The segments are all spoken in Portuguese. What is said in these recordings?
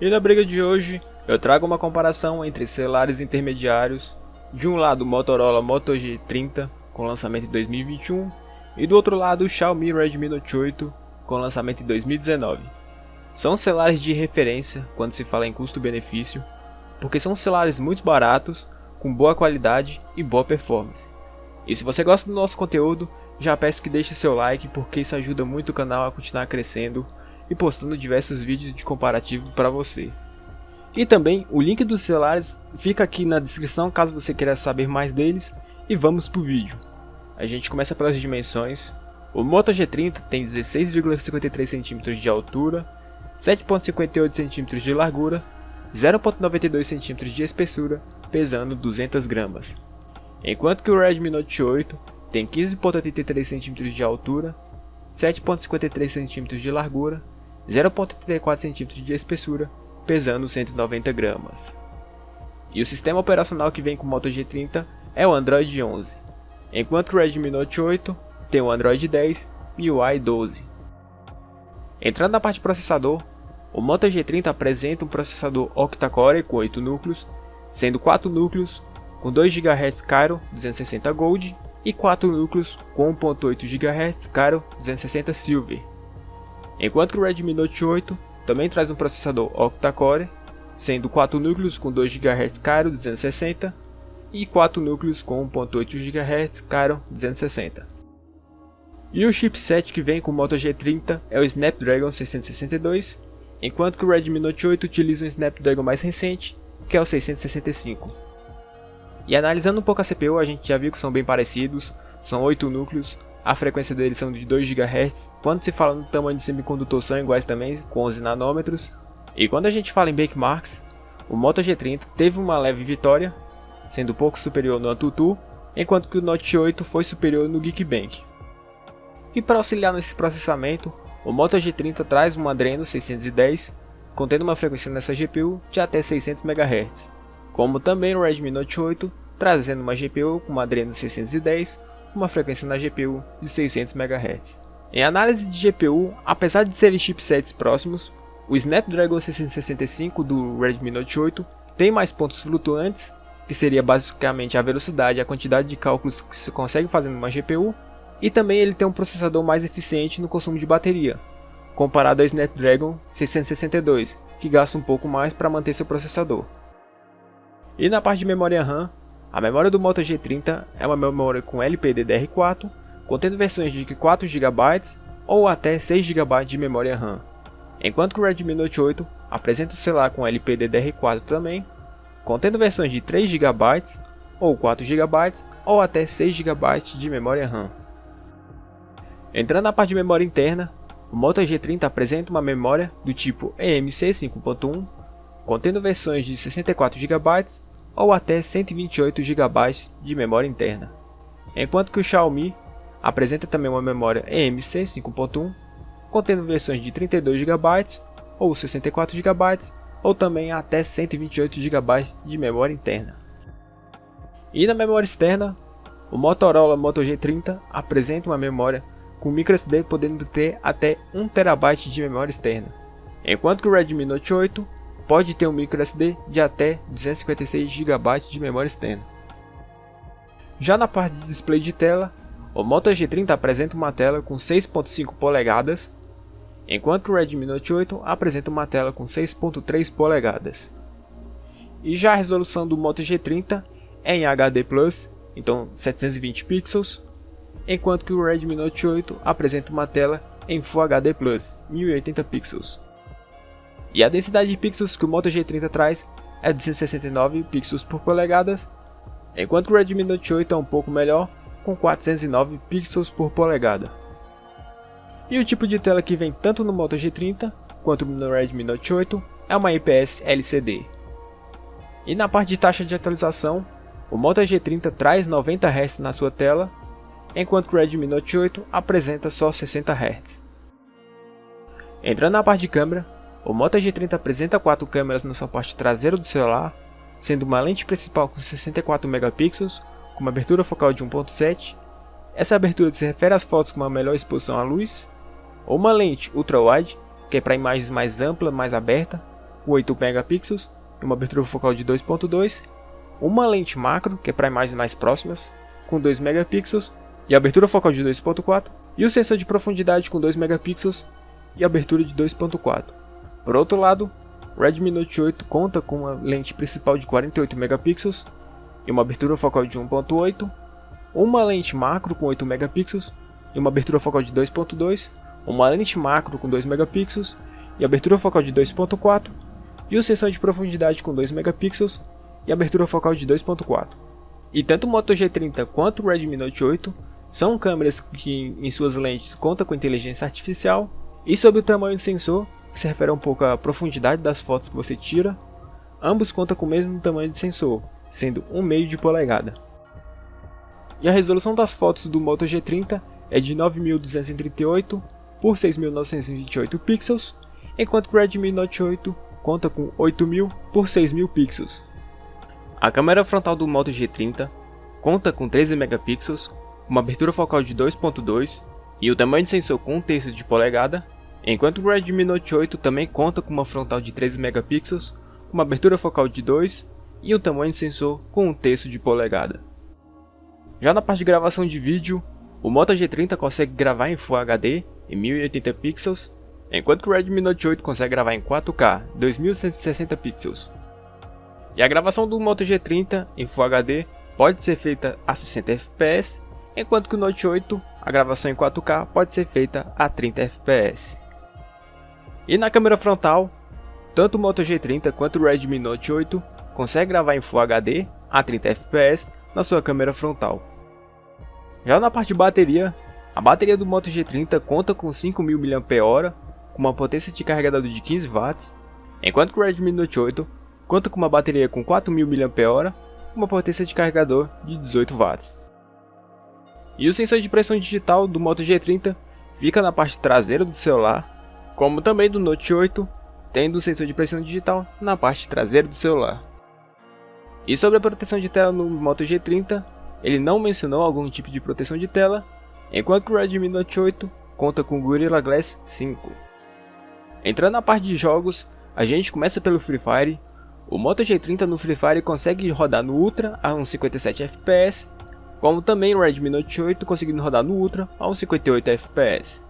E na briga de hoje, eu trago uma comparação entre celulares intermediários, de um lado o Motorola Moto G30, com lançamento em 2021, e do outro lado o Xiaomi Redmi Note 8, com lançamento em 2019. São celulares de referência quando se fala em custo-benefício, porque são celulares muito baratos, com boa qualidade e boa performance. E se você gosta do nosso conteúdo, já peço que deixe seu like, porque isso ajuda muito o canal a continuar crescendo e postando diversos vídeos de comparativo para você. E também o link dos celulares fica aqui na descrição caso você queira saber mais deles, e vamos pro vídeo. A gente começa pelas dimensões. O Moto G30 tem 16,53 cm de altura, 7,58 cm de largura, 0,92 cm de espessura, pesando 200 gramas. Enquanto que o Redmi Note 8 tem 15,83 cm de altura, 7,53 cm de largura, 0,34 cm de espessura, pesando 190 gramas. E o sistema operacional que vem com o Moto G30 é o Android 11, enquanto o Redmi Note 8 tem o Android 10 e o MIUI 12. Entrando na parte de processador, o Moto G30 apresenta um processador octa-core com 8 núcleos, sendo 4 núcleos com 2 GHz Kryo 260 Gold e 4 núcleos com 1.8 GHz Kryo 260 Silver. Enquanto que o Redmi Note 8 também traz um processador octa-core, sendo 4 núcleos com 2 GHz Kryo 260 e 4 núcleos com 1.8 GHz Kryo 260. E o chipset que vem com o Moto G30 é o Snapdragon 662, enquanto que o Redmi Note 8 utiliza um Snapdragon mais recente, que é o 665. E analisando um pouco a CPU, a gente já viu que são bem parecidos, são 8 núcleos, a frequência deles são de 2 GHz, quando se fala no tamanho de semicondutor são iguais também, com 11 nanômetros. E quando a gente fala em benchmarks, o Moto G30 teve uma leve vitória, sendo pouco superior no AnTuTu, enquanto que o Note 8 foi superior no Geekbench. E para auxiliar nesse processamento, o Moto G30 traz um Adreno 610, contendo uma frequência nessa GPU de até 600 MHz, como também o Redmi Note 8, trazendo uma GPU com uma Adreno 610, uma frequência na GPU de 600 MHz. Em análise de GPU, apesar de serem chipsets próximos, o Snapdragon 665 do Redmi Note 8 tem mais pontos flutuantes, que seria basicamente a velocidade e a quantidade de cálculos que se consegue fazer numa GPU, e também ele tem um processador mais eficiente no consumo de bateria, comparado ao Snapdragon 662, que gasta um pouco mais para manter seu processador. E na parte de memória RAM, a memória do Moto G30 é uma memória com LPDDR4, contendo versões de 4 GB ou até 6 GB de memória RAM, enquanto que o Redmi Note 8 apresenta o celular com LPDDR4 também, contendo versões de 3 GB ou 4 GB ou até 6 GB de memória RAM. Entrando na parte de memória interna, o Moto G30 apresenta uma memória do tipo eMMC 5.1, contendo versões de 64 GB ou até 128 GB de memória interna, enquanto que o Xiaomi apresenta também uma memória eMMC 5.1, contendo versões de 32 GB ou 64 GB ou também até 128 GB de memória interna. E na memória externa, o Motorola Moto G30 apresenta uma memória com microSD podendo ter até 1 TB de memória externa, enquanto que o Redmi Note 8 pode ter um microSD de até 256 GB de memória externa. Já na parte de display de tela, o Moto G30 apresenta uma tela com 6.5 polegadas, enquanto que o Redmi Note 8 apresenta uma tela com 6.3 polegadas. E já a resolução do Moto G30 é em HD+, então 720 pixels, enquanto que o Redmi Note 8 apresenta uma tela em Full HD+, 1080 pixels. E a densidade de pixels que o Moto G30 traz é de 169 pixels por polegadas, enquanto que o Redmi Note 8 é um pouco melhor, com 409 pixels por polegada. E o tipo de tela que vem tanto no Moto G30 quanto no Redmi Note 8 é uma IPS LCD. E na parte de taxa de atualização, o Moto G30 traz 90 Hz na sua tela, enquanto que o Redmi Note 8 apresenta só 60 Hz. Entrando na parte de câmera, o Moto G30 apresenta 4 câmeras no suporte traseiro do celular, sendo uma lente principal com 64 megapixels, com uma abertura focal de 1.7. Essa abertura se refere às fotos com uma melhor exposição à luz, ou uma lente ultra-wide, que é para imagens mais ampla, mais aberta, com 8 megapixels e uma abertura focal de 2.2, uma lente macro, que é para imagens mais próximas, com 2 megapixels e abertura focal de 2.4, e o sensor de profundidade com 2 megapixels e abertura de 2.4. Por outro lado, o Redmi Note 8 conta com uma lente principal de 48 megapixels e uma abertura focal de 1.8, uma lente macro com 8 megapixels e uma abertura focal de 2.2, uma lente macro com 2 megapixels e abertura focal de 2.4, e o sensor de profundidade com 2 megapixels e abertura focal de 2.4. E tanto o Moto G30 quanto o Redmi Note 8 são câmeras que em suas lentes contam com inteligência artificial, e sobre o tamanho do sensor, que se refere um pouco à profundidade das fotos que você tira, ambos contam com o mesmo tamanho de sensor, sendo 1,5 de polegada. E a resolução das fotos do Moto G30 é de 9.238 por 6.928 pixels, enquanto que o Redmi Note 8 conta com 8.000 por 6.000 pixels. A câmera frontal do Moto G30 conta com 13 megapixels, uma abertura focal de 2.2 e o tamanho de sensor com 1/3 de polegada, enquanto o Redmi Note 8 também conta com uma frontal de 13 megapixels, uma abertura focal de 2 e um tamanho de sensor com 1/3 de polegada. Já na parte de gravação de vídeo, o Moto G30 consegue gravar em Full HD em 1080 pixels, enquanto que o Redmi Note 8 consegue gravar em 4K 2160 pixels. E a gravação do Moto G30 em Full HD pode ser feita a 60 fps, enquanto que o Note 8 a gravação em 4K pode ser feita a 30 fps. E na câmera frontal, tanto o Moto G30 quanto o Redmi Note 8 consegue gravar em Full HD a 30 fps na sua câmera frontal. Já na parte de bateria, a bateria do Moto G30 conta com 5.000 mAh, com uma potência de carregador de 15 watts, enquanto que o Redmi Note 8 conta com uma bateria com 4.000 mAh, com uma potência de carregador de 18 watts. E o sensor de pressão digital do Moto G30 fica na parte traseira do celular, como também do Note 8, tendo o sensor de pressão digital na parte traseira do celular. E sobre a proteção de tela no Moto G30, ele não mencionou algum tipo de proteção de tela, enquanto que o Redmi Note 8 conta com Gorilla Glass 5. Entrando na parte de jogos, a gente começa pelo Free Fire. O Moto G30 no Free Fire consegue rodar no Ultra a uns 57 fps, como também o Redmi Note 8 conseguindo rodar no Ultra a uns 58 fps.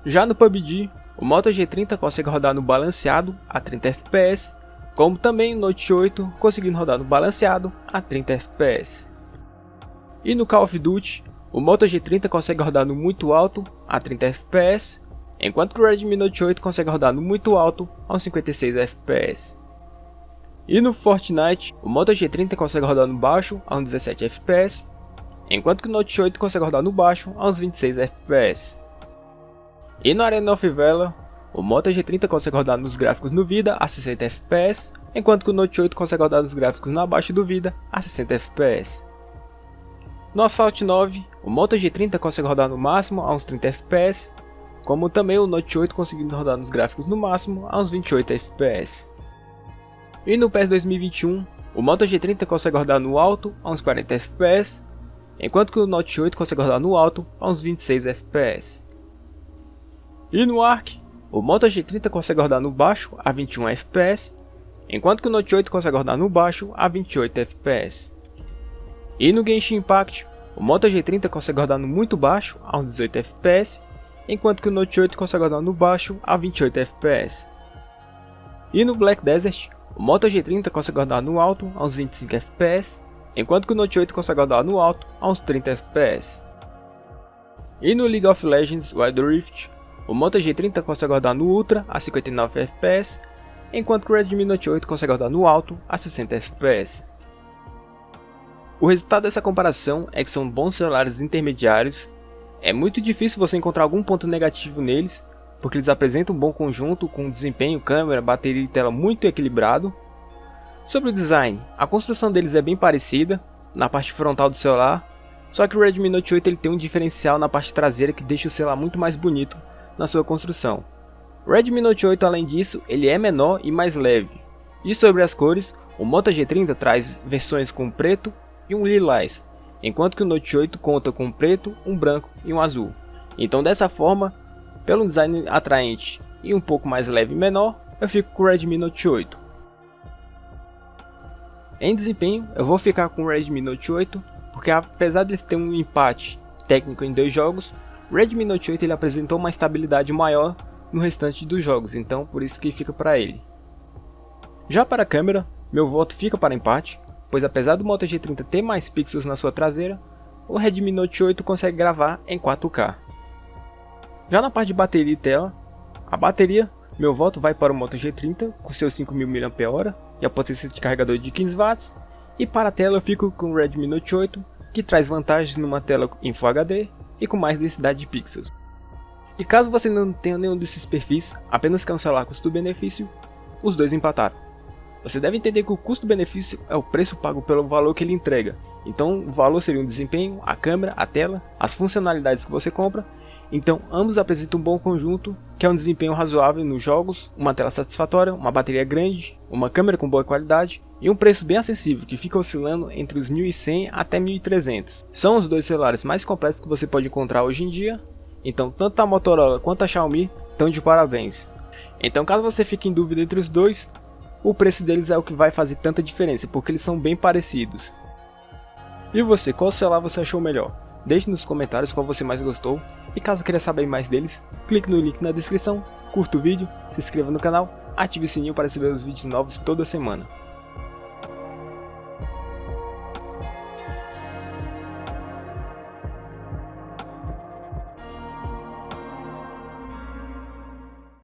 Já no PUBG, o Moto G30 consegue rodar no balanceado a 30 fps, como também o Note 8 conseguindo rodar no balanceado a 30 fps. E no Call of Duty, o Moto G30 consegue rodar no muito alto a 30 fps, enquanto que o Redmi Note 8 consegue rodar no muito alto a uns 56 fps. E no Fortnite, o Moto G30 consegue rodar no baixo a uns 17 fps, enquanto que o Note 8 consegue rodar no baixo a uns 26 fps. E no Arena of Valor, o Moto G30 consegue rodar nos gráficos no Vida a 60 fps, enquanto que o Note 8 consegue rodar nos gráficos no abaixo do Vida a 60 fps. No Assault 9, o Moto G30 consegue rodar no máximo a uns 30 fps, como também o Note 8 conseguindo rodar nos gráficos no máximo a uns 28 fps. E no PES 2021, o Moto G30 consegue rodar no alto a uns 40 fps, enquanto que o Note 8 consegue rodar no alto a uns 26 fps. E no Ark, o Moto G30 consegue rodar no baixo a 21 fps, enquanto que o Note 8 consegue rodar no baixo a 28 fps. E no Genshin Impact, o Moto G30 consegue rodar no muito baixo a uns 18 fps, enquanto que o Note 8 consegue rodar no baixo a 28 fps. E no Black Desert, o Moto G30 consegue rodar no alto a uns 25 fps, enquanto que o Note 8 consegue rodar no alto a uns 30 fps. E no League of Legends Wild Rift, o Moto G30 consegue rodar no Ultra a 59 fps, enquanto que o Redmi Note 8 consegue rodar no alto a 60 fps. O resultado dessa comparação é que são bons celulares intermediários. É muito difícil você encontrar algum ponto negativo neles, porque eles apresentam um bom conjunto com desempenho, câmera, bateria e tela muito equilibrado. Sobre o design, a construção deles é bem parecida na parte frontal do celular, só que o Redmi Note 8 ele tem um diferencial na parte traseira que deixa o celular muito mais bonito na sua construção. O Redmi Note 8, além disso, ele é menor e mais leve. E sobre as cores, o Moto G30 traz versões com preto e um lilás, enquanto que o Note 8 conta com um preto, um branco e um azul. Então dessa forma, pelo design atraente e um pouco mais leve e menor, eu fico com o Redmi Note 8. Em desempenho, eu vou ficar com o Redmi Note 8, porque apesar de ter um empate técnico em 2 jogos, o Redmi Note 8 ele apresentou uma estabilidade maior no restante dos jogos, então por isso que fica para ele. Já para a câmera, meu voto fica para empate, pois apesar do Moto G30 ter mais pixels na sua traseira, o Redmi Note 8 consegue gravar em 4K. Já na parte de bateria e tela, a bateria, meu voto vai para o Moto G30 com seus 5000 mAh e a potência de carregador de 15 watts, e para a tela eu fico com o Redmi Note 8, que traz vantagens numa tela em Full HD e com mais densidade de pixels. E caso você não tenha nenhum desses perfis, apenas quer um celular custo-benefício, os dois empataram. Você deve entender que o custo-benefício é o preço pago pelo valor que ele entrega, então o valor seria o desempenho, a câmera, a tela, as funcionalidades que você compra. Então ambos apresentam um bom conjunto, que é um desempenho razoável nos jogos, uma tela satisfatória, uma bateria grande, uma câmera com boa qualidade e um preço bem acessível, que fica oscilando entre os 1.100 até 1.300. São os dois celulares mais completos que você pode encontrar hoje em dia, então tanto a Motorola quanto a Xiaomi estão de parabéns. Então caso você fique em dúvida entre os dois, o preço deles é o que vai fazer tanta diferença, porque eles são bem parecidos. E você, qual celular você achou melhor? Deixe nos comentários qual você mais gostou, e caso queira saber mais deles, clique no link na descrição, curta o vídeo, se inscreva no canal, ative o sininho para receber os vídeos novos toda semana.